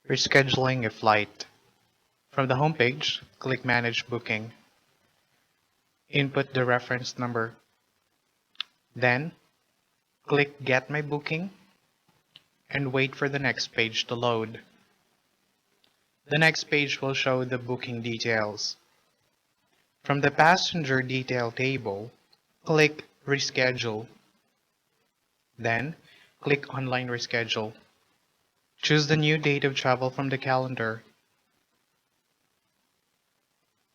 Rescheduling a flight. From the home page, click Manage Booking. Input the reference number. Then, click Get My Booking and wait for the next page to load. The next page will show the booking details. From the passenger detail table, click Reschedule. Then, click Online Reschedule. Choose the new date of travel from the calendar.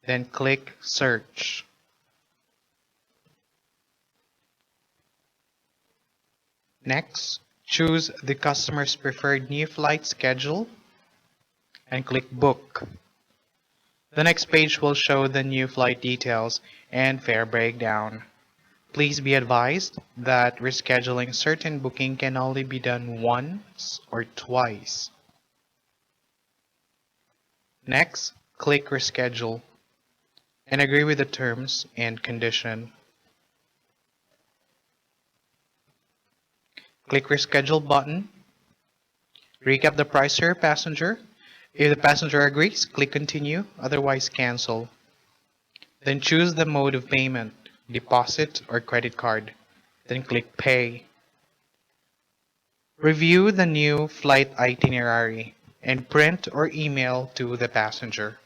Then click Search. Next, choose the customer's preferred new flight schedule and click Book. The next page will show the new flight details and fare breakdown. Please be advised that rescheduling certain booking can only be done once or twice. Next, click Reschedule and agree with the terms and condition. Click Reschedule button. Recap the price to your passenger. If the passenger agrees, click Continue, otherwise cancel. Then choose the mode of payment, deposit or credit card. Then click Pay. Review the new flight itinerary and print or email to the passenger.